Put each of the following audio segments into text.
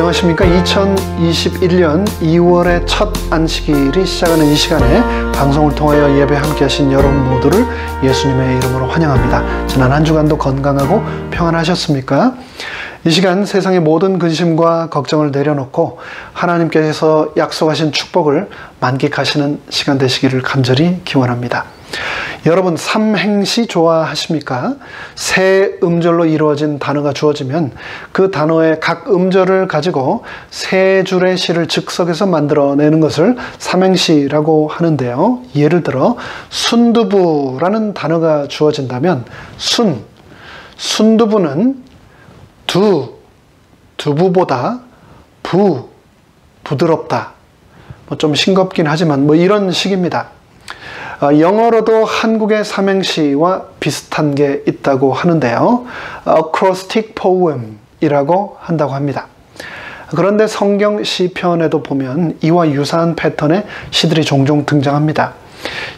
안녕하십니까. 2021년 2월의 첫 안식일이 시작하는 이 시간에 방송을 통하여 예배 함께 하신 여러분 모두를 예수님의 이름으로 환영합니다. 지난 한 주간도 건강하고 평안하셨습니까? 이 시간 세상의 모든 근심과 걱정을 내려놓고 하나님께서 약속하신 축복을 만끽하시는 시간 되시기를 간절히 기원합니다. 여러분, 삼행시 좋아하십니까? 세 음절로 이루어진 단어가 주어지면 그 단어의 각 음절을 가지고 세 줄의 시를 즉석에서 만들어내는 것을 삼행시라고 하는데요. 예를 들어 순두부라는 단어가 주어진다면 순두부는 두부보다 부드럽다. 좀 싱겁긴 하지만 이런 식입니다. 영어로도 한국의 삼행시와 비슷한 게 있다고 하는데요. acrostic poem이라고 한다고 합니다. 그런데 성경 시편에도 보면 이와 유사한 패턴의 시들이 종종 등장합니다.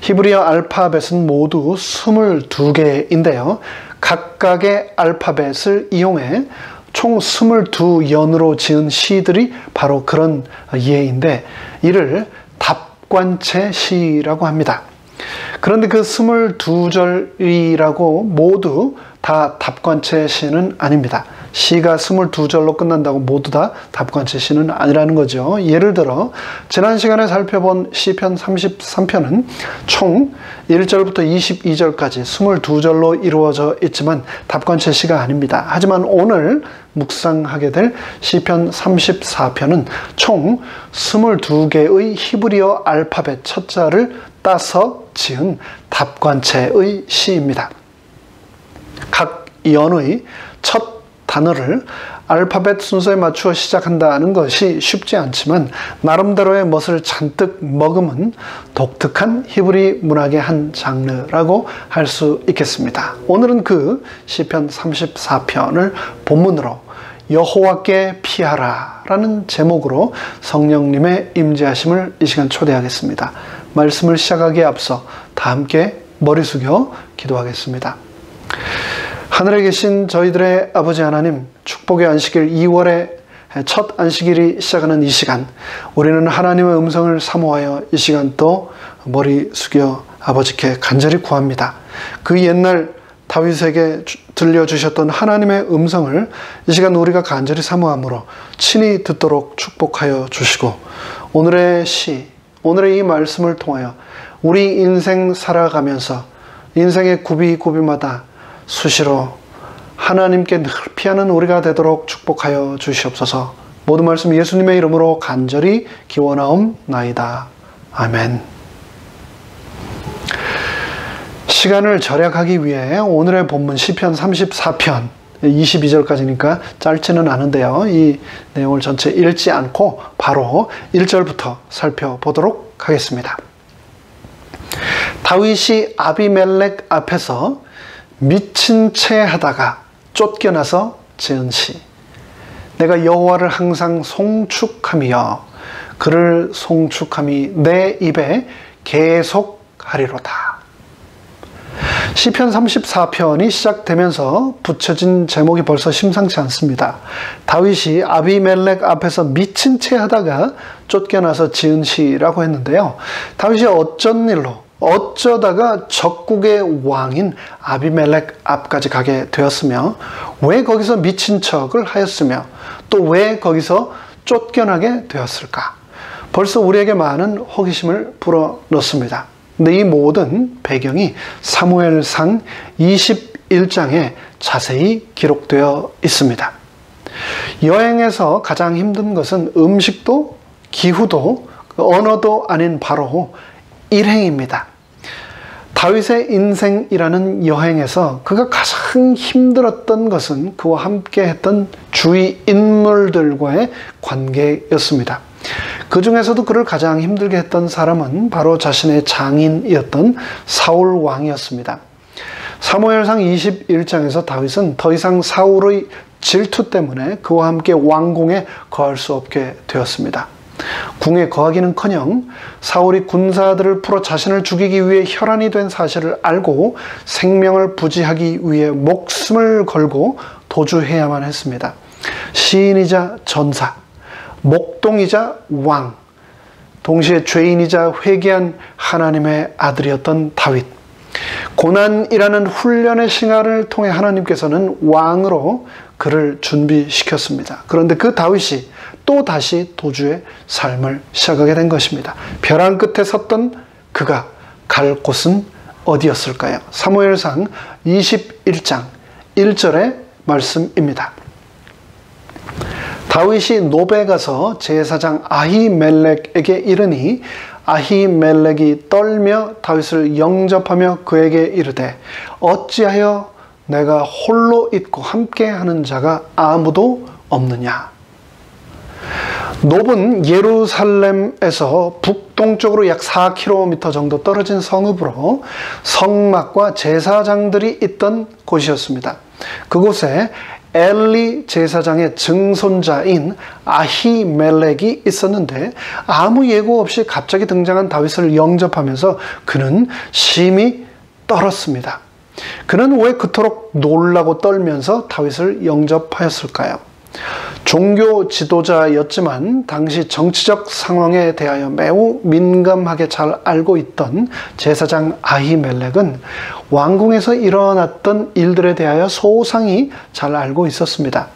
히브리어 알파벳은 모두 22개인데요. 각각의 알파벳을 이용해 총 22연으로 지은 시들이 바로 그런 예인데 이를 답관체 시라고 합니다. 그런데 그 22절이라고 모두 다 답관체 시는 아닙니다. 시가 22절로 끝난다고 모두 다 답관체 시는 아니라는 거죠. 예를 들어 지난 시간에 살펴본 시편 33편은 총 1절부터 22절까지 22절로 이루어져 있지만 답관체 시가 아닙니다. 하지만 오늘 묵상하게 될 시편 34편은 총 22개의 히브리어 알파벳 첫자를 따서 지은 답관체의 시입니다. 각 연의 첫 단어를 알파벳 순서에 맞추어 시작한다는 것이 쉽지 않지만 나름대로의 멋을 잔뜩 머금은 독특한 히브리 문학의 한 장르라고 할 수 있겠습니다. 오늘은 그 시편 34편을 본문으로 여호와께 피하라 라는 제목으로 성령님의 임재하심을 이 시간 초대하겠습니다. 말씀을 시작하기에 앞서 다 함께 머리 숙여 기도하겠습니다. 하늘에 계신 저희들의 아버지 하나님, 축복의 안식일 2월의 첫 안식일이 시작하는 이 시간, 우리는 하나님의 음성을 사모하여 이 시간 또 머리 숙여 아버지께 간절히 구합니다. 그 옛날 다윗에게 들려주셨던 하나님의 음성을 이 시간 우리가 간절히 사모함으로 친히 듣도록 축복하여 주시고 오늘의 시, 오늘의 이 말씀을 통하여 우리 인생 살아가면서 인생의 구비마다 수시로 하나님께 늘 피하는 우리가 되도록 축복하여 주시옵소서. 모든 말씀 예수님의 이름으로 간절히 기원하옵나이다. 아멘. 시간을 절약하기 위해 오늘의 본문 시편 34편 22절까지니까 짧지는 않은데요. 이 내용을 전체 읽지 않고 바로 1절부터 살펴보도록 하겠습니다. 다윗이 아비멜렉 앞에서 미친 채 하다가 쫓겨나서 지은 시. 내가 여호와를 항상 송축하며 그를 송축함이 내 입에 계속하리로다. 시편 34편이 시작되면서 붙여진 제목이 벌써 심상치 않습니다. 다윗이 아비멜렉 앞에서 미친 채 하다가 쫓겨나서 지은 시라고 했는데요. 다윗이 어쩌다가 적국의 왕인 아비멜렉 앞까지 가게 되었으며 왜 거기서 미친 척을 하였으며 또 왜 거기서 쫓겨나게 되었을까? 벌써 우리에게 많은 호기심을 불어넣습니다. 근데 이 모든 배경이 사무엘상 21장에 자세히 기록되어 있습니다. 여행에서 가장 힘든 것은 음식도 기후도 언어도 아닌 바로 일행입니다. 다윗의 인생이라는 여행에서 그가 가장 힘들었던 것은 그와 함께 했던 주위 인물들과의 관계였습니다. 그 중에서도 그를 가장 힘들게 했던 사람은 바로 자신의 장인이었던 사울 왕이었습니다. 사무엘상 21장에서 다윗은 더 이상 사울의 질투 때문에 그와 함께 왕궁에 거할 수 없게 되었습니다. 궁에 거하기는커녕 사울이 군사들을 풀어 자신을 죽이기 위해 혈안이 된 사실을 알고 생명을 부지하기 위해 목숨을 걸고 도주해야만 했습니다. 시인이자 전사, 목동이자 왕, 동시에 죄인이자 회개한 하나님의 아들이었던 다윗. 고난이라는 훈련의 시간을 통해 하나님께서는 왕으로 그를 준비시켰습니다. 그런데 그 다윗이 또 다시 도주의 삶을 시작하게 된 것입니다. 벼랑 끝에 섰던 그가 갈 곳은 어디였을까요? 사무엘상 21장 1절의 말씀입니다. 다윗이 노베에 가서 제사장 아히멜렉에게 이르니 아히멜렉이 떨며 다윗을 영접하며 그에게 이르되 어찌하여 내가 홀로 있고 함께하는 자가 아무도 없느냐. 놉은 예루살렘에서 북동쪽으로 약 4km 정도 떨어진 성읍으로 성막과 제사장들이 있던 곳이었습니다. 그곳에 엘리 제사장의 증손자인 아히멜렉이 있었는데 아무 예고 없이 갑자기 등장한 다윗을 영접하면서 그는 심히 떨었습니다. 그는 왜 그토록 놀라고 떨면서 다윗을 영접하였을까요? 종교 지도자였지만 당시 정치적 상황에 대하여 매우 민감하게 잘 알고 있던 제사장 아히멜렉은 왕궁에서 일어났던 일들에 대하여 소상히 잘 알고 있었습니다.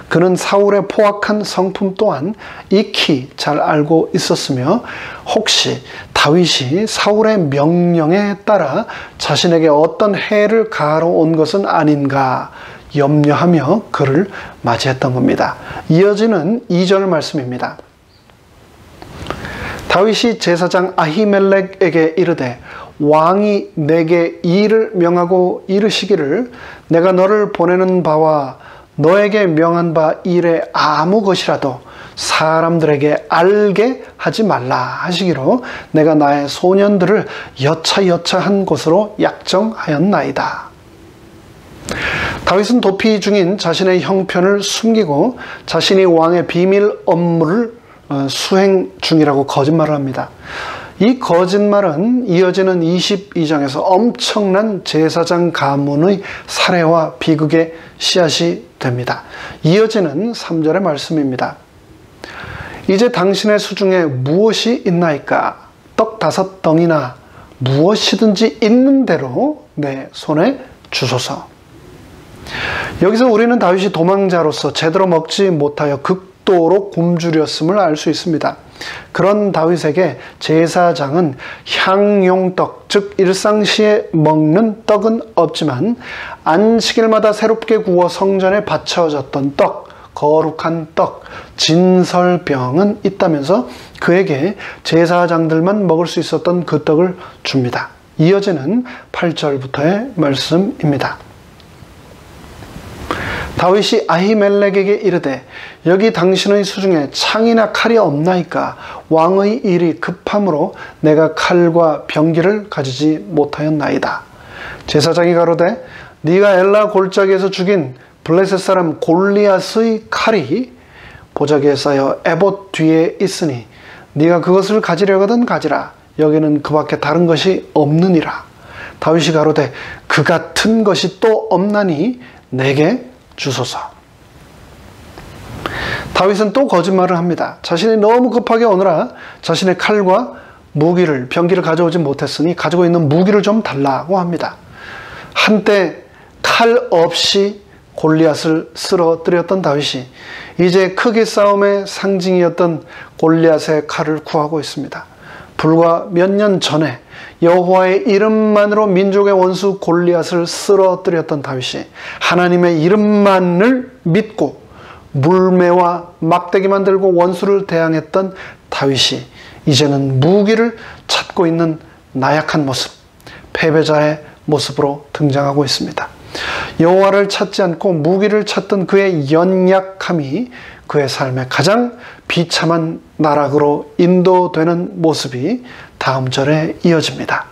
그는 사울의 포악한 성품 또한 익히 잘 알고 있었으며 혹시 다윗이 사울의 명령에 따라 자신에게 어떤 해를 가하러 온 것은 아닌가 염려하며 그를 맞이했던 겁니다. 이어지는 2절 말씀입니다. 다윗이 제사장 아히멜렉에게 이르되 왕이 내게 일을 명하고 이르시기를 내가 너를 보내는 바와 너에게 명한 바 일의 아무 것이라도 사람들에게 알게 하지 말라 하시기로 내가 나의 소년들을 여차여차한 곳으로 약정하였나이다. 다윗은 도피 중인 자신의 형편을 숨기고 자신이 왕의 비밀 업무를 수행 중이라고 거짓말을 합니다. 이 거짓말은 이어지는 22장에서 엄청난 제사장 가문의 살해와 비극의 씨앗이 됩니다. 이어지는 3절의 말씀입니다. 이제 당신의 수중에 무엇이 있나이까? 떡 5덩이나 무엇이든지 있는 대로 내 손에 주소서. 여기서 우리는 다윗이 도망자로서 제대로 먹지 못하여 극도로 굶주렸음을 알 수 있습니다. 그런 다윗에게 제사장은 향용떡, 즉 일상시에 먹는 떡은 없지만 안식일마다 새롭게 구워 성전에 바쳐졌던 떡, 거룩한 떡, 진설병은 있다면서 그에게 제사장들만 먹을 수 있었던 그 떡을 줍니다. 이어지는 8절부터의 말씀입니다. 다윗이 아히멜렉에게 이르되 여기 당신의 수중에 창이나 칼이 없나이까? 왕의 일이 급함으로 내가 칼과 병기를 가지지 못하였나이다. 제사장이 가로되 네가 엘라 골짜기에서 죽인 블레셋 사람 골리앗의 칼이 보자기에 쌓여 에봇 뒤에 있으니 네가 그것을 가지려거든 가지라. 여기는 그 밖에 다른 것이 없느니라. 다윗이 가로되 그 같은 것이 또 없나니 내게 주소서. 다윗은 또 거짓말을 합니다. 자신이 너무 급하게 오느라 자신의 칼과 무기를, 병기를 가져오지 못했으니 가지고 있는 무기를 좀 달라고 합니다. 한때 칼 없이 골리앗을 쓰러뜨렸던 다윗이 이제 크기 싸움의 상징이었던 골리앗의 칼을 구하고 있습니다. 불과 몇 년 전에 여호와의 이름만으로 민족의 원수 골리앗을 쓰러뜨렸던 다윗이 하나님의 이름만을 믿고 물매와 막대기만 들고 원수를 대항했던 다윗이 이제는 무기를 찾고 있는 나약한 모습, 패배자의 모습으로 등장하고 있습니다. 여호와를 찾지 않고 무기를 찾던 그의 연약함이 그의 삶의 가장 비참한 나락으로 인도되는 모습이 다음 절에 이어집니다.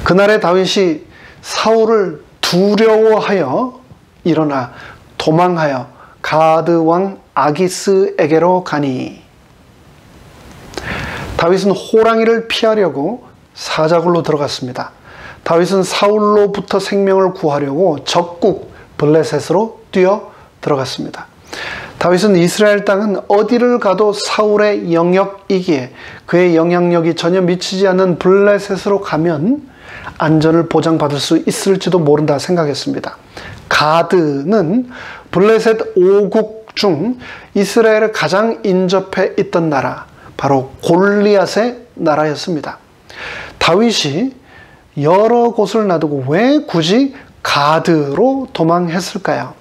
그날의 다윗이 사울을 두려워하여 일어나 도망하여 가드 왕 아기스에게로 가니 다윗은 호랑이를 피하려고 사자굴로 들어갔습니다. 다윗은 사울로부터 생명을 구하려고 적국 블레셋으로 뛰어 들어갔습니다. 다윗은 이스라엘 땅은 어디를 가도 사울의 영역이기에 그의 영향력이 전혀 미치지 않는 블레셋으로 가면 안전을 보장받을 수 있을지도 모른다 생각했습니다. 가드는 블레셋 5국 중 이스라엘에 가장 인접해 있던 나라, 바로 골리앗의 나라였습니다. 다윗이 여러 곳을 놔두고 왜 굳이 가드로 도망했을까요?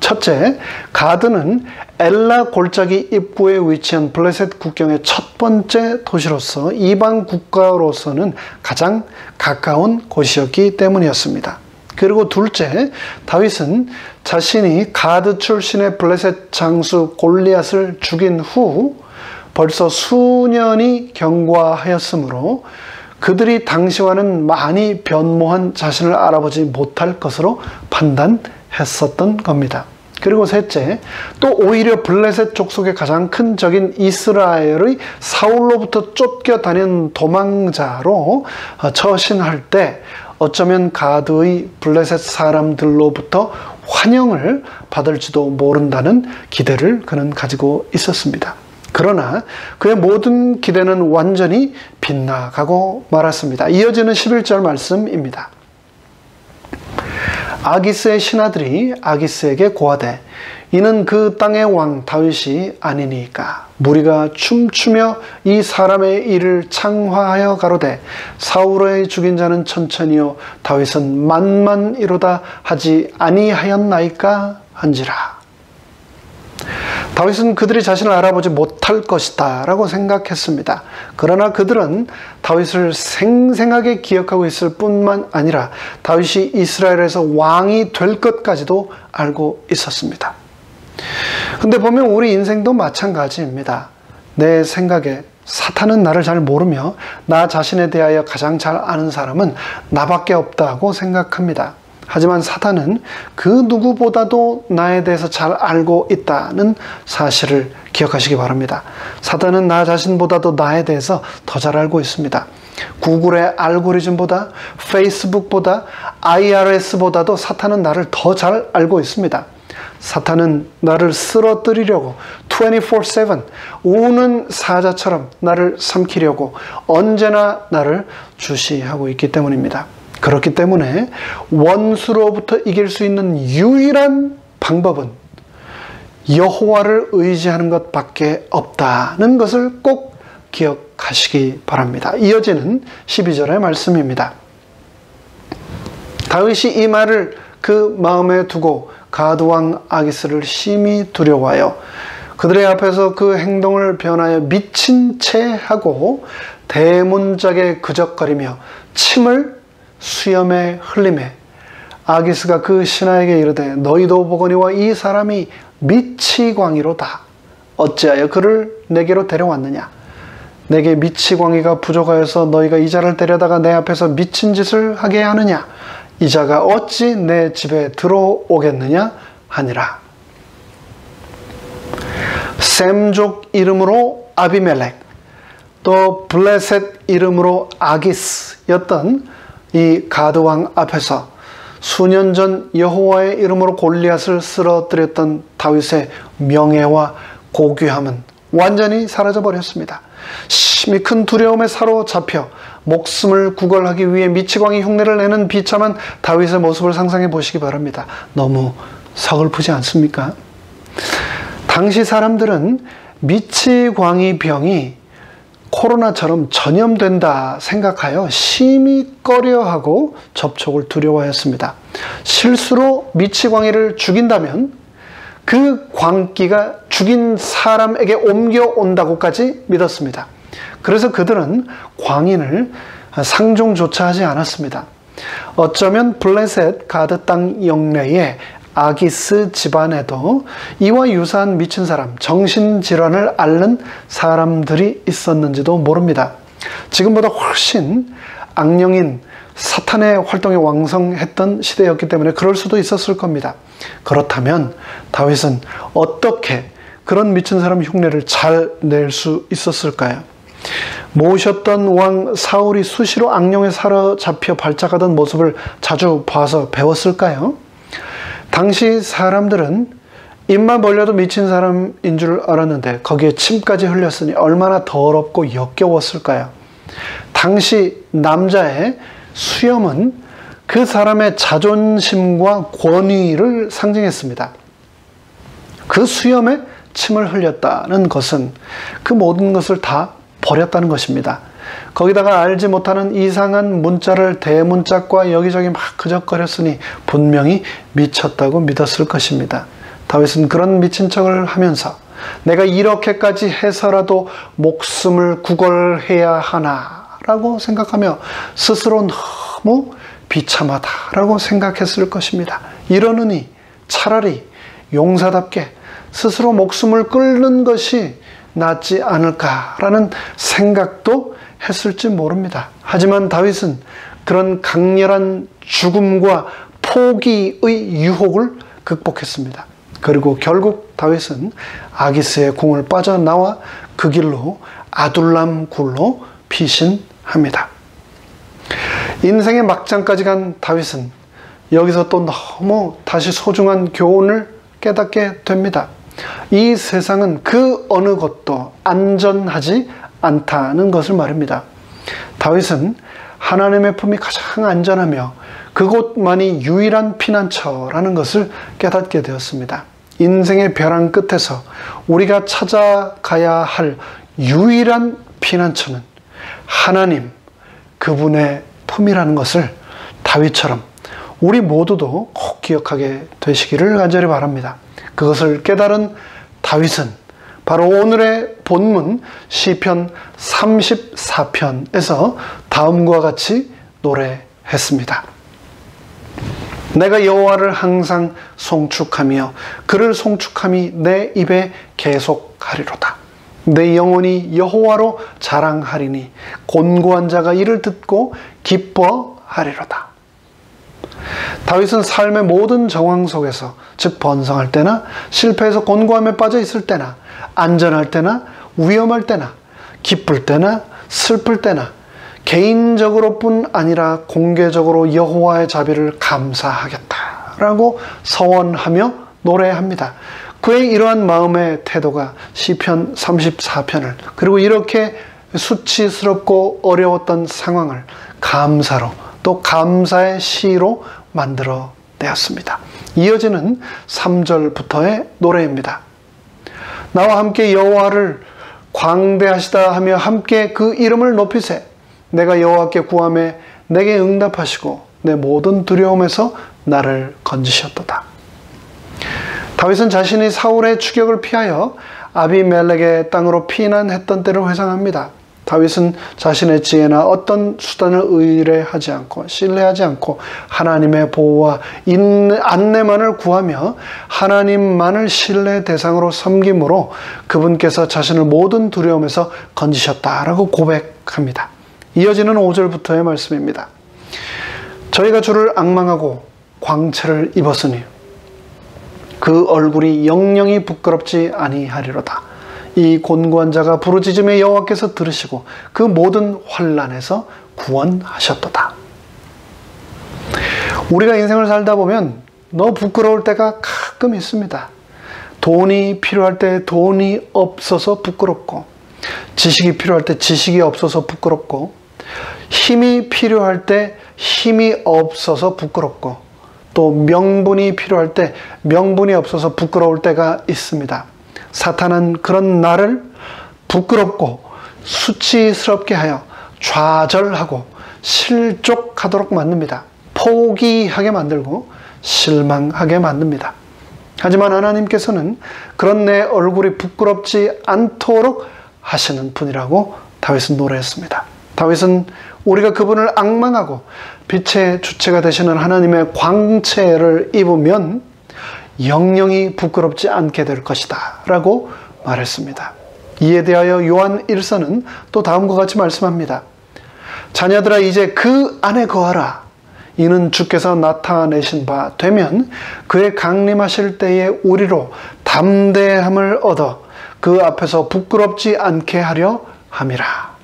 첫째, 가드는 엘라 골짜기 입구에 위치한 블레셋 국경의 첫 번째 도시로서 이방 국가로서는 가장 가까운 곳이었기 때문이었습니다. 그리고 둘째, 다윗은 자신이 가드 출신의 블레셋 장수 골리앗을 죽인 후 벌써 수년이 경과하였으므로 그들이 당시와는 많이 변모한 자신을 알아보지 못할 것으로 판단했었던 겁니다. 그리고 셋째, 또 오히려 블레셋 족속의 가장 큰 적인 이스라엘의 사울로부터 쫓겨다니는 도망자로 처신할 때 어쩌면 가드의 블레셋 사람들로부터 환영을 받을지도 모른다는 기대를 그는 가지고 있었습니다. 그러나 그의 모든 기대는 완전히 빗나가고 말았습니다. 이어지는 11절 말씀입니다. 아기스의 신하들이 아기스에게 고하되 이는 그 땅의 왕 다윗이 아니니까 무리가 춤추며 이 사람의 일을 창화하여 가로되 사울의 죽인 자는 천천히요 다윗은 만만이로다 하지 아니하였나이까 한지라. 다윗은 그들이 자신을 알아보지 못할 것이다 라고 생각했습니다. 그러나 그들은 다윗을 생생하게 기억하고 있을 뿐만 아니라 다윗이 이스라엘에서 왕이 될 것까지도 알고 있었습니다. 근데 보면 우리 인생도 마찬가지입니다. 내 생각에 사탄은 나를 잘 모르며 나 자신에 대하여 가장 잘 아는 사람은 나밖에 없다고 생각합니다. 하지만 사탄은 그 누구보다도 나에 대해서 잘 알고 있다는 사실을 기억하시기 바랍니다. 사탄은 나 자신보다도 나에 대해서 더 잘 알고 있습니다. 구글의 알고리즘보다 페이스북보다 IRS보다도 사탄은 나를 더 잘 알고 있습니다. 사탄은 나를 쓰러뜨리려고 24/7 우는 사자처럼 나를 삼키려고 언제나 나를 주시하고 있기 때문입니다. 그렇기 때문에 원수로부터 이길 수 있는 유일한 방법은 여호와를 의지하는 것밖에 없다는 것을 꼭 기억하시기 바랍니다. 이어지는 12절의 말씀입니다. 다윗이 이 말을 그 마음에 두고 가드왕 아기스를 심히 두려워하여 그들의 앞에서 그 행동을 변하여 미친 채 하고 대문짝에 그적거리며 침을 수염에 흘리매 아기스가 그 신하에게 이르되 너희도 보거니와 이 사람이 미치광이로다. 어찌하여 그를 내게로 데려왔느냐? 내게 미치광이가 부족하여서 너희가 이 자를 데려다가 내 앞에서 미친 짓을 하게 하느냐? 이 자가 어찌 내 집에 들어오겠느냐? 하니라. 셈족 이름으로 아비멜렉, 또 블레셋 이름으로 아기스였던 이 가드왕 앞에서 수년 전 여호와의 이름으로 골리앗을 쓰러뜨렸던 다윗의 명예와 고귀함은 완전히 사라져버렸습니다. 심히 큰 두려움에 사로잡혀 목숨을 구걸하기 위해 미치광이 흉내를 내는 비참한 다윗의 모습을 상상해 보시기 바랍니다. 너무 서글프지 않습니까? 당시 사람들은 미치광이 병이 코로나처럼 전염된다 생각하여 심히 꺼려하고 접촉을 두려워했습니다. 실수로 미치광이를 죽인다면 그 광기가 죽인 사람에게 옮겨온다고까지 믿었습니다. 그래서 그들은 광인을 상종조차 하지 않았습니다. 어쩌면 블레셋 가드 땅 영내에 아기스 집안에도 이와 유사한 미친 사람, 정신질환을 앓는 사람들이 있었는지도 모릅니다. 지금보다 훨씬 악령인 사탄의 활동이 왕성했던 시대였기 때문에 그럴 수도 있었을 겁니다. 그렇다면 다윗은 어떻게 그런 미친 사람 흉내를 잘 낼 수 있었을까요? 모셨던 왕 사울이 수시로 악령에 사로잡혀 발작하던 모습을 자주 봐서 배웠을까요? 당시 사람들은 입만 벌려도 미친 사람인 줄 알았는데 거기에 침까지 흘렸으니 얼마나 더럽고 역겨웠을까요? 당시 남자의 수염은 그 사람의 자존심과 권위를 상징했습니다. 그 수염에 침을 흘렸다는 것은 그 모든 것을 다 버렸다는 것입니다. 거기다가 알지 못하는 이상한 문자를 대문짝과 여기저기 막 그적거렸으니 분명히 미쳤다고 믿었을 것입니다. 다윗은 그런 미친 척을 하면서 내가 이렇게까지 해서라도 목숨을 구걸해야 하나라고 생각하며 스스로 너무 비참하다라고 생각했을 것입니다. 이러느니 차라리 용사답게 스스로 목숨을 끊는 것이 낫지 않을까라는 생각도 했을지 모릅니다. 하지만 다윗은 그런 강렬한 죽음과 포기의 유혹을 극복했습니다. 그리고 결국 다윗은 아기스의 궁을 빠져나와 그 길로 아둘람 굴로 피신합니다. 인생의 막장까지 간 다윗은 여기서 또 너무 다시 소중한 교훈을 깨닫게 됩니다. 이 세상은 그 어느 것도 안전하지 않다는 것을 말입니다. 다윗은 하나님의 품이 가장 안전하며 그곳만이 유일한 피난처라는 것을 깨닫게 되었습니다. 인생의 벼랑 끝에서 우리가 찾아가야 할 유일한 피난처는 하나님, 그분의 품이라는 것을 다윗처럼 우리 모두도 꼭 기억하게 되시기를 간절히 바랍니다. 그것을 깨달은 다윗은 바로 오늘의 본문 시편 34편에서 다음과 같이 노래했습니다. 내가 여호와를 항상 송축하며 그를 송축함이 내 입에 계속하리로다. 내 영혼이 여호와로 자랑하리니 곤고한 자가 이를 듣고 기뻐하리로다. 다윗은 삶의 모든 정황 속에서, 즉 번성할 때나 실패해서 곤고함에 빠져 있을 때나 안전할 때나 위험할 때나 기쁠 때나 슬플 때나 개인적으로뿐 아니라 공개적으로 여호와의 자비를 감사하겠다라고 서원하며 노래합니다. 그의 이러한 마음의 태도가 시편 34편을, 그리고 이렇게 수치스럽고 어려웠던 상황을 감사로, 또 감사의 시로 만들어 내었습니다. 이어지는 3절부터의 노래입니다. 나와 함께 여호와를 광대하시다 하며 함께 그 이름을 높이세. 내가 여호와께 구하매 내게 응답하시고 내 모든 두려움에서 나를 건지셨도다. 다윗은 자신이 사울의 추격을 피하여 아비멜렉의 땅으로 피난했던 때를 회상합니다. 다윗은 자신의 지혜나 어떤 수단을 의뢰하지 않고 신뢰하지 않고 하나님의 보호와 안내만을 구하며 하나님만을 신뢰 대상으로 섬김으로 그분께서 자신을 모든 두려움에서 건지셨다라고 고백합니다. 이어지는 5절부터의 말씀입니다. 저희가 주를 앙망하고 광채를 입었으니 그 얼굴이 영영이 부끄럽지 아니하리로다. 이 곤고한 자가 부르짖음에 여호와께서 들으시고 그 모든 환난에서 구원하셨도다. 우리가 인생을 살다 보면 너무 부끄러울 때가 가끔 있습니다. 돈이 필요할 때 돈이 없어서 부끄럽고, 지식이 필요할 때 지식이 없어서 부끄럽고, 힘이 필요할 때 힘이 없어서 부끄럽고, 또 명분이 필요할 때 명분이 없어서 부끄러울 때가 있습니다. 사탄은 그런 나를 부끄럽고 수치스럽게 하여 좌절하고 실족하도록 만듭니다. 포기하게 만들고 실망하게 만듭니다. 하지만 하나님께서는 그런 내 얼굴이 부끄럽지 않도록 하시는 분이라고 다윗은 노래했습니다. 다윗은 우리가 그분을 앙망하고 빛의 주체가 되시는 하나님의 광채를 입으면 영영이 부끄럽지 않게 될 것이다 라고 말했습니다. 이에 대하여 요한 1서는 또 다음과 같이 말씀합니다. 자녀들아 이제 그 안에 거하라. 이는 주께서 나타내신 바 되면 그의 강림하실 때에 우리로 담대함을 얻어 그 앞에서 부끄럽지 않게 하려 함이라.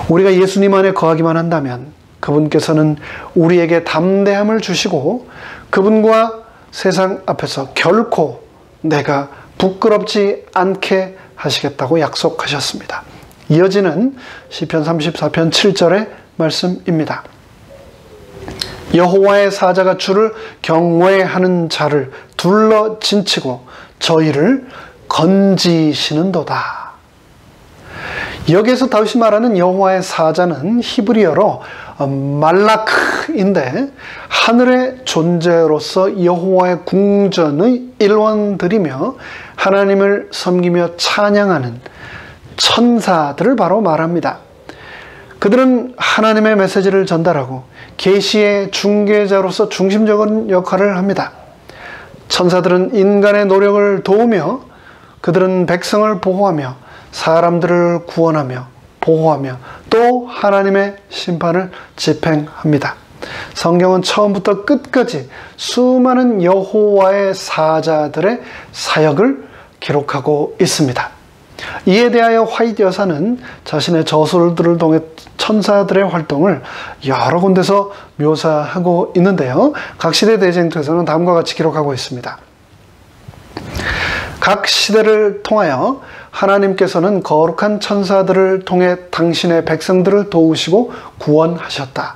우리가 예수님 안에 거하기만 한다면 그분께서는 우리에게 담대함을 주시고 그분과 세상 앞에서 결코 내가 부끄럽지 않게 하시겠다고 약속하셨습니다. 이어지는 시편 34편 7절의 말씀입니다. 여호와의 사자가 주를 경외하는 자를 둘러 진치고 저희를 건지시는도다. 여기에서 다윗이 말하는 여호와의 사자는 히브리어로 말라크인데 하늘의 존재로서 여호와의 궁전의 일원들이며 하나님을 섬기며 찬양하는 천사들을 바로 말합니다. 그들은 하나님의 메시지를 전달하고 계시의 중개자로서 중심적인 역할을 합니다. 천사들은 인간의 노력을 도우며 그들은 백성을 보호하며 사람들을 구원하며 보호하며 또 하나님의 심판을 집행합니다. 성경은 처음부터 끝까지 수많은 여호와의 사자들의 사역을 기록하고 있습니다. 이에 대하여 화이트 여사는 자신의 저술들을 통해 천사들의 활동을 여러 군데서 묘사하고 있는데요. 각 시대 대쟁투에서는 다음과 같이 기록하고 있습니다. 각 시대를 통하여 하나님께서는 거룩한 천사들을 통해 당신의 백성들을 도우시고 구원하셨다.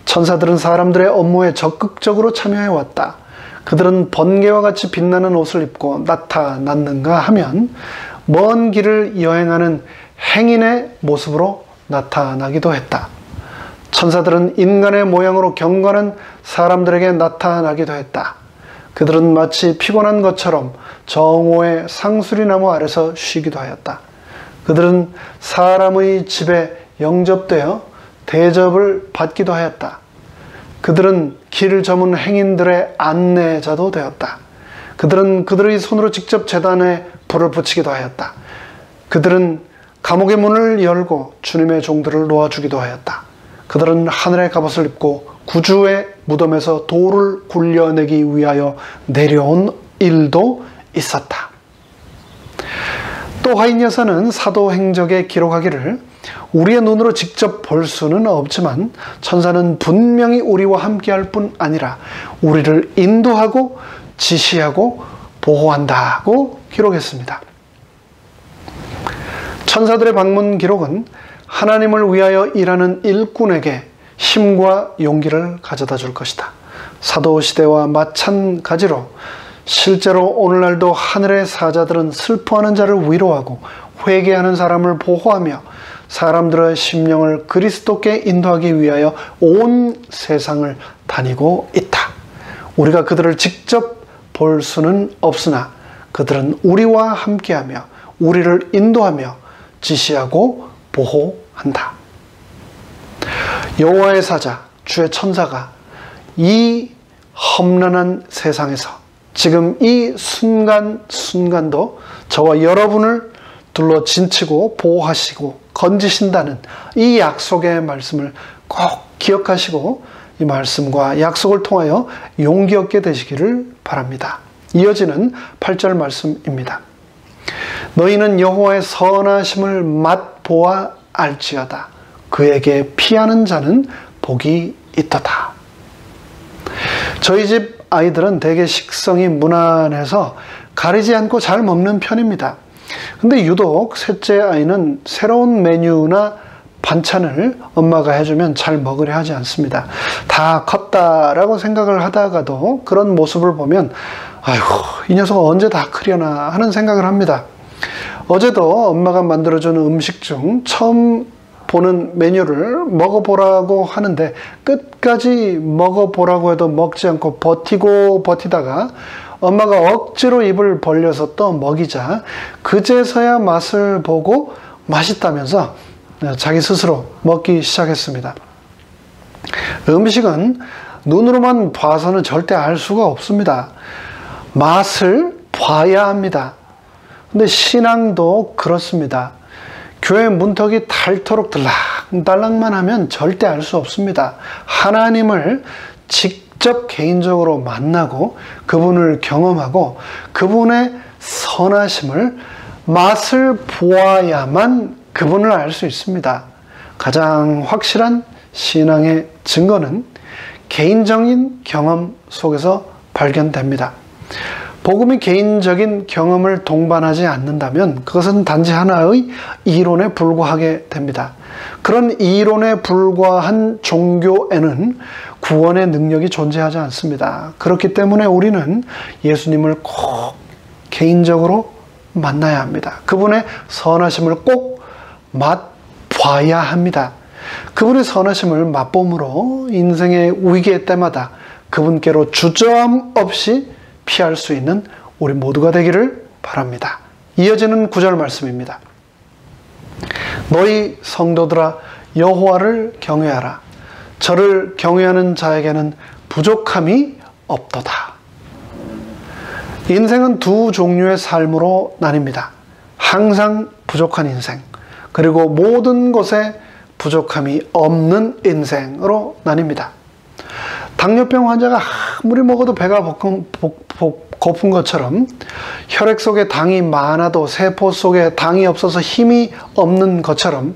천사들은 사람들의 업무에 적극적으로 참여해왔다. 그들은 번개와 같이 빛나는 옷을 입고 나타났는가 하면 먼 길을 여행하는 행인의 모습으로 나타나기도 했다. 천사들은 인간의 모양으로 경건한 사람들에게 나타나기도 했다. 그들은 마치 피곤한 것처럼 정오의 상수리나무 아래서 쉬기도 하였다. 그들은 사람의 집에 영접되어 대접을 받기도 하였다. 그들은 길을 저문 행인들의 안내자도 되었다. 그들은 그들의 손으로 직접 제단에 불을 붙이기도 하였다. 그들은 감옥의 문을 열고 주님의 종들을 놓아주기도 하였다. 그들은 하늘의 갑옷을 입고 구주의 무덤에서 돌을 굴려내기 위하여 내려온 일도 있었다. 또 화인 여사는 사도행적에 기록하기를 우리의 눈으로 직접 볼 수는 없지만 천사는 분명히 우리와 함께할 뿐 아니라 우리를 인도하고 지시하고 보호한다고 기록했습니다. 천사들의 방문 기록은 하나님을 위하여 일하는 일꾼에게 힘과 용기를 가져다 줄 것이다. 사도시대와 마찬가지로 실제로 오늘날도 하늘의 사자들은 슬퍼하는 자를 위로하고 회개하는 사람을 보호하며 사람들의 심령을 그리스도께 인도하기 위하여 온 세상을 다니고 있다. 우리가 그들을 직접 볼 수는 없으나 그들은 우리와 함께하며 우리를 인도하며 지시하고 보호한다. 여호와의 사자, 주의 천사가 이 험난한 세상에서 지금 이 순간도 저와 여러분을 둘러 진치고 보호하시고 건지신다는 이 약속의 말씀을 꼭 기억하시고 이 말씀과 약속을 통하여 용기 얻게 되시기를 바랍니다. 이어지는 8절 말씀입니다. 너희는 여호와의 선하심을 맛보아 알지어다. 그에게 피하는 자는 복이 있도다. 저희 집 아이들은 대개 식성이 무난해서 가리지 않고 잘 먹는 편입니다. 근데 유독 셋째 아이는 새로운 메뉴나 반찬을 엄마가 해주면 잘 먹으려 하지 않습니다. 다 컸다라고 생각을 하다가도 그런 모습을 보면 아이고 이 녀석 언제 다 크려나 하는 생각을 합니다. 어제도 엄마가 만들어주는 음식 중 처음 보는 메뉴를 먹어보라고 하는데 끝까지 먹어보라고 해도 먹지 않고 버티다가 엄마가 억지로 입을 벌려서 또 먹이자 그제서야 맛을 보고 맛있다면서 자기 스스로 먹기 시작했습니다. 음식은 눈으로만 봐서는 절대 알 수가 없습니다. 맛을 봐야 합니다. 근데 신앙도 그렇습니다. 교회 문턱이 닳도록 들락달락만 하면 절대 알 수 없습니다. 하나님을 직접 개인적으로 만나고 그분을 경험하고 그분의 선하심을 맛을 보아야만 그분을 알 수 있습니다. 가장 확실한 신앙의 증거는 개인적인 경험 속에서 발견됩니다. 복음이 개인적인 경험을 동반하지 않는다면 그것은 단지 하나의 이론에 불과하게 됩니다. 그런 이론에 불과한 종교에는 구원의 능력이 존재하지 않습니다. 그렇기 때문에 우리는 예수님을 꼭 개인적으로 만나야 합니다. 그분의 선하심을 꼭 맛봐야 합니다. 그분의 선하심을 맛봄으로 인생의 위기의 때마다 그분께로 주저함 없이 피할 수 있는 우리 모두가 되기를 바랍니다. 이어지는 9절 말씀입니다. 너희 성도들아 여호와를 경외하라. 저를 경외하는 자에게는 부족함이 없도다. 인생은 두 종류의 삶으로 나뉩니다. 항상 부족한 인생, 그리고 모든 것에 부족함이 없는 인생으로 나뉩니다. 당뇨병 환자가 아무리 먹어도 배가 고픈 것처럼 혈액 속에 당이 많아도 세포 속에 당이 없어서 힘이 없는 것처럼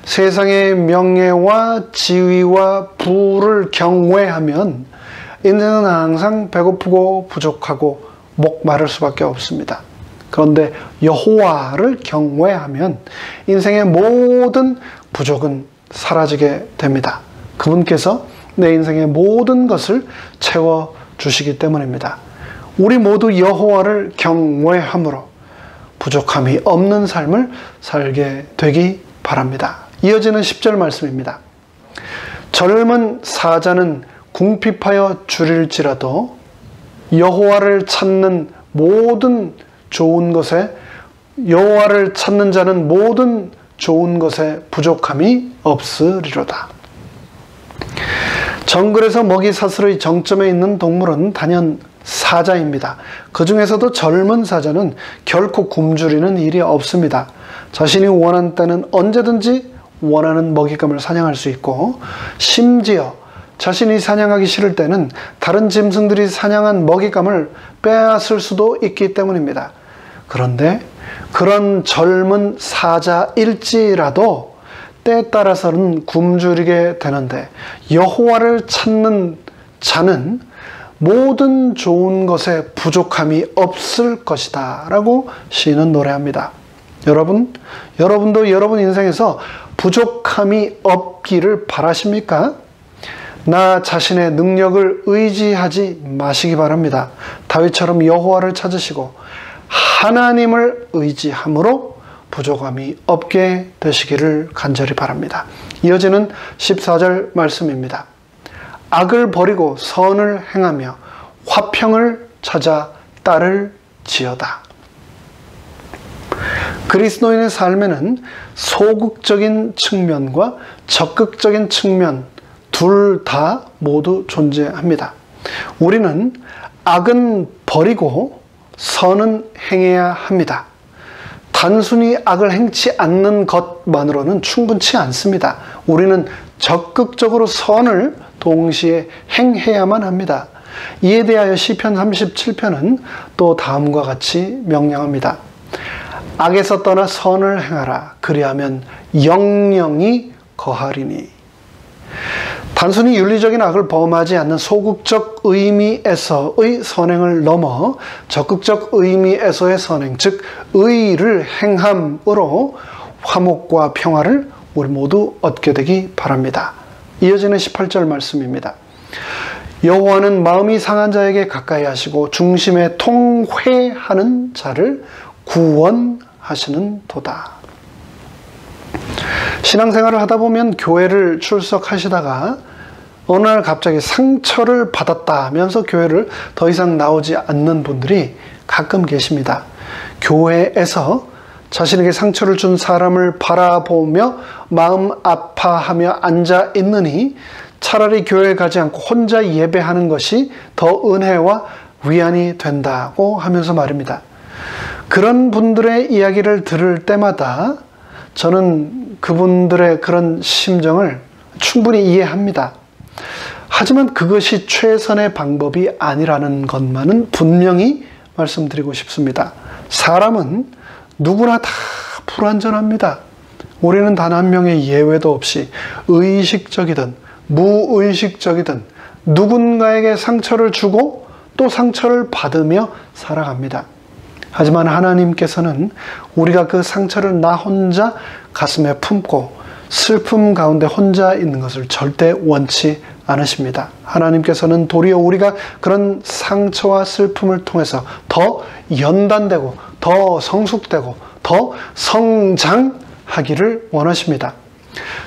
세상의 명예와 지위와 부를 경외하면 인생은 항상 배고프고 부족하고 목마를 수밖에 없습니다. 그런데 여호와를 경외하면 인생의 모든 부족은 사라지게 됩니다. 그분께서 내 인생의 모든 것을 채워주시기 때문입니다. 우리 모두 여호와를 경외함으로 부족함이 없는 삶을 살게 되기 바랍니다. 이어지는 10절 말씀입니다. 젊은 사자는 궁핍하여 줄일지라도 여호와를 찾는 자는 모든 좋은 것에 부족함이 없으리로다. 정글에서 먹이 사슬의 정점에 있는 동물은 단연 사자입니다. 그 중에서도 젊은 사자는 결코 굶주리는 일이 없습니다. 자신이 원하는 때는 언제든지 원하는 먹잇감을 사냥할 수 있고, 심지어 자신이 사냥하기 싫을 때는 다른 짐승들이 사냥한 먹잇감을 빼앗을 수도 있기 때문입니다. 그런데 그런 젊은 사자일지라도 때에 따라서는 굶주리게 되는데, 여호와를 찾는 자는 모든 좋은 것에 부족함이 없을 것이다 라고 시인은 노래합니다. 여러분도 여러분 인생에서 부족함이 없기를 바라십니까? 나 자신의 능력을 의지하지 마시기 바랍니다. 다윗처럼 여호와를 찾으시고 하나님을 의지함으로 부족함이 없게 되시기를 간절히 바랍니다. 이어지는 14절 말씀입니다. 악을 버리고 선을 행하며 화평을 찾아 따를지어다. 그리스도인의 삶에는 소극적인 측면과 적극적인 측면 둘 다 모두 존재합니다. 우리는 악은 버리고 선은 행해야 합니다. 단순히 악을 행치 않는 것만으로는 충분치 않습니다. 우리는 적극적으로 선을 동시에 행해야만 합니다. 이에 대하여 시편 37편은 또 다음과 같이 명령합니다. 악에서 떠나 선을 행하라. 그리하면 영영이 거하리니. 단순히 윤리적인 악을 범하지 않는 소극적 의미에서의 선행을 넘어 적극적 의미에서의 선행, 즉 의를 행함으로 화목과 평화를 우리 모두 얻게 되기 바랍니다. 이어지는 18절 말씀입니다. 여호와는 마음이 상한 자에게 가까이 하시고 중심에 통회하는 자를 구원하시는 도다. 신앙생활을 하다 보면 교회를 출석하시다가 어느 날 갑자기 상처를 받았다 하면서 교회를 더 이상 나오지 않는 분들이 가끔 계십니다. 교회에서 자신에게 상처를 준 사람을 바라보며 마음 아파하며 앉아 있느니 차라리 교회에 가지 않고 혼자 예배하는 것이 더 은혜와 위안이 된다고 하면서 말입니다. 그런 분들의 이야기를 들을 때마다 저는 그분들의 그런 심정을 충분히 이해합니다. 하지만 그것이 최선의 방법이 아니라는 것만은 분명히 말씀드리고 싶습니다. 사람은 누구나 다 불완전합니다. 우리는 단 한 명의 예외도 없이 의식적이든 무의식적이든 누군가에게 상처를 주고 또 상처를 받으며 살아갑니다. 하지만 하나님께서는 우리가 그 상처를 나 혼자 가슴에 품고 슬픔 가운데 혼자 있는 것을 절대 원치 않으십니다. 하나님께서는 도리어 우리가 그런 상처와 슬픔을 통해서 더 연단되고 더 성숙되고 더 성장하기를 원하십니다.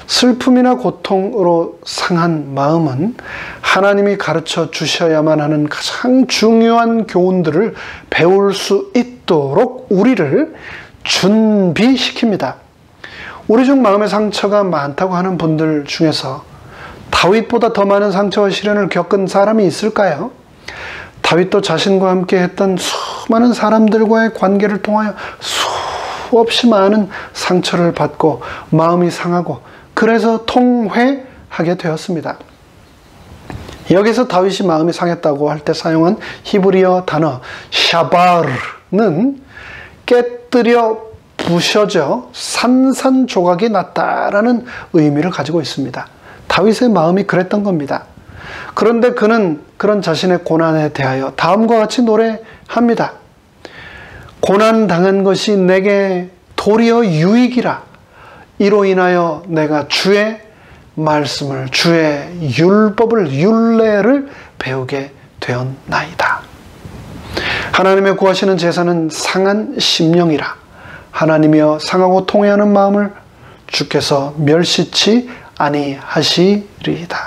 슬픔이나 고통으로 상한 마음은 하나님이 가르쳐 주셔야만 하는 가장 중요한 교훈들을 배울 수 있도록 우리를 준비시킵니다. 우리 중 마음의 상처가 많다고 하는 분들 중에서 다윗보다 더 많은 상처와 시련을 겪은 사람이 있을까요? 다윗도 자신과 함께 했던 수많은 사람들과의 관계를 통하여 수없이 많은 상처를 받고 마음이 상하고 그래서 통회하게 되었습니다. 여기서 다윗이 마음이 상했다고 할 때 사용한 히브리어 단어 샤바르는 깨뜨려 부셔져 산산조각이 났다라는 의미를 가지고 있습니다. 다윗의 마음이 그랬던 겁니다. 그런데 그는 그런 자신의 고난에 대하여 다음과 같이 노래합니다. 고난당한 것이 내게 도리어 유익이라. 이로 인하여 내가 주의 말씀을, 주의 율법을, 율례를 배우게 되었나이다. 하나님의 구하시는 제사는 상한 심령이라. 하나님이여 상하고 통회하는 마음을 주께서 멸시치 아니하시리이다.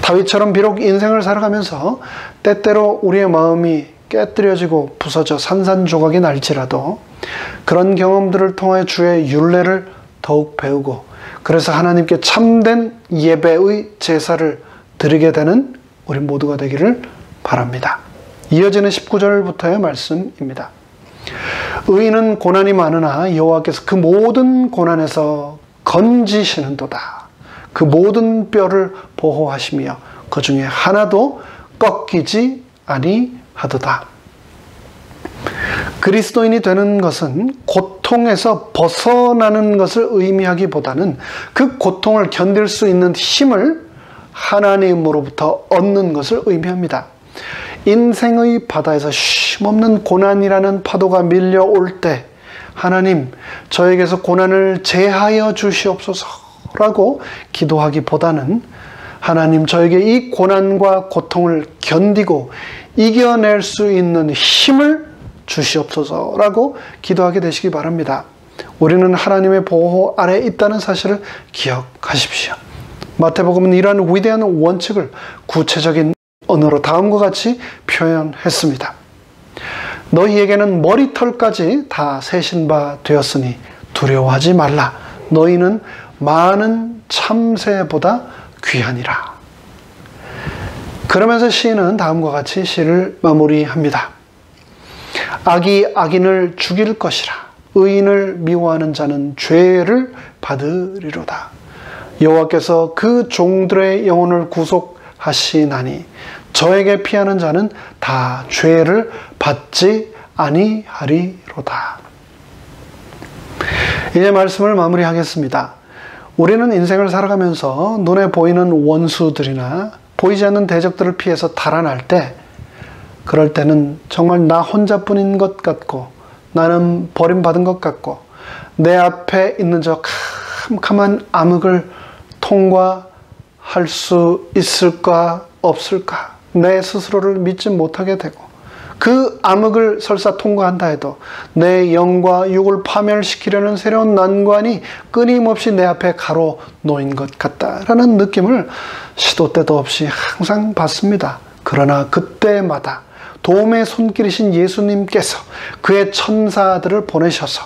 다윗처럼 비록 인생을 살아가면서 때때로 우리의 마음이 깨뜨려지고 부서져 산산조각이 날지라도 그런 경험들을 통해 주의 율례를 더욱 배우고 그래서 하나님께 참된 예배의 제사를 드리게 되는 우리 모두가 되기를 바랍니다. 이어지는 19절부터의 말씀입니다. 의인은 고난이 많으나 여호와께서 그 모든 고난에서 건지시는도다. 그 모든 뼈를 보호하시며 그 중에 하나도 꺾이지 아니하도다. 그리스도인이 되는 것은 고통에서 벗어나는 것을 의미하기보다는 그 고통을 견딜 수 있는 힘을 하나님으로부터 얻는 것을 의미합니다. 인생의 바다에서 쉼없는 고난이라는 파도가 밀려올 때 하나님 저에게서 고난을 제하여 주시옵소서라고 기도하기보다는 하나님 저에게 이 고난과 고통을 견디고 이겨낼 수 있는 힘을 주시옵소서라고 기도하게 되시기 바랍니다. 우리는 하나님의 보호 아래 있다는 사실을 기억하십시오. 마태복음은 이러한 위대한 원칙을 구체적인 언어로 다음과 같이 표현했습니다. 너희에게는 머리털까지 다 세신 바 되었으니 두려워하지 말라. 너희는 많은 참새보다 귀하니라. 그러면서 시인은 다음과 같이 시를 마무리합니다. 악이 악인을 죽일 것이라. 의인을 미워하는 자는 죄를 받으리로다. 여호와께서 그 종들의 영혼을 구속하시나니 저에게 피하는 자는 다 죄를 받지 아니하리로다. 이제 말씀을 마무리하겠습니다. 우리는 인생을 살아가면서 눈에 보이는 원수들이나 보이지 않는 대적들을 피해서 달아날 때 그럴 때는 정말 나 혼자뿐인 것 같고 나는 버림받은 것 같고 내 앞에 있는 저 캄캄한 암흑을 통과할 수 있을까 없을까 내 스스로를 믿지 못하게 되고 그 암흑을 설사 통과한다 해도 내 영과 육을 파멸시키려는 새로운 난관이 끊임없이 내 앞에 가로놓인 것 같다라는 느낌을 시도 때도 없이 항상 받습니다. 그러나 그때마다 도움의 손길이신 예수님께서 그의 천사들을 보내셔서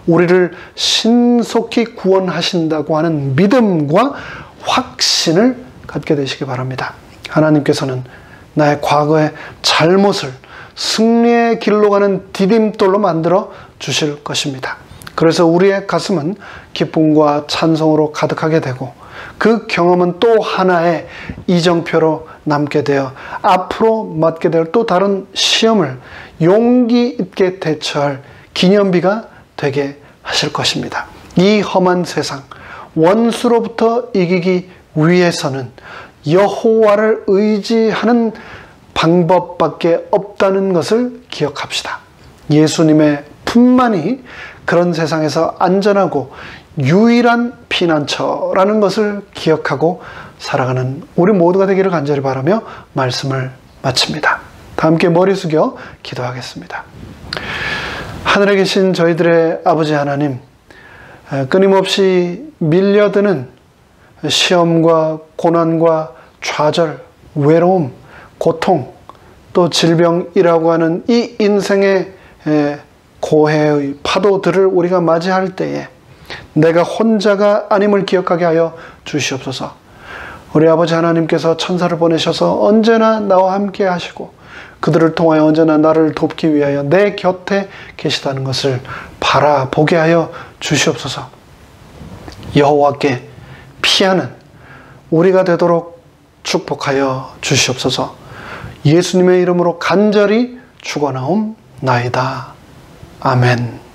우리를 신속히 구원하신다고 하는 믿음과 확신을 갖게 되시기 바랍니다. 하나님께서는 나의 과거의 잘못을 승리의 길로 가는 디딤돌로 만들어 주실 것입니다. 그래서 우리의 가슴은 기쁨과 찬송으로 가득하게 되고 그 경험은 또 하나의 이정표로 남게 되어 앞으로 맞게 될 또 다른 시험을 용기 있게 대처할 기념비가 되게 하실 것입니다. 이 험한 세상, 원수로부터 이기기 위해서는 여호와를 의지하는 방법밖에 없다는 것을 기억합시다. 예수님의 품만이 그런 세상에서 안전하고 유일한 피난처라는 것을 기억하고 살아가는 우리 모두가 되기를 간절히 바라며 말씀을 마칩니다. 다 함께 머리 숙여 기도하겠습니다. 하늘에 계신 저희들의 아버지 하나님, 끊임없이 밀려드는 시험과 고난과 좌절, 외로움, 고통, 또 질병이라고 하는 이 인생의 고해의 파도들을 우리가 맞이할 때에 내가 혼자가 아님을 기억하게 하여 주시옵소서. 우리 아버지 하나님께서 천사를 보내셔서 언제나 나와 함께 하시고 그들을 통하여 언제나 나를 돕기 위하여 내 곁에 계시다는 것을 바라보게 하여 주시옵소서. 여호와께 피하는 우리가 되도록 축복하여 주시옵소서. 예수님의 이름으로 간절히 축원하옵나이다. 아멘.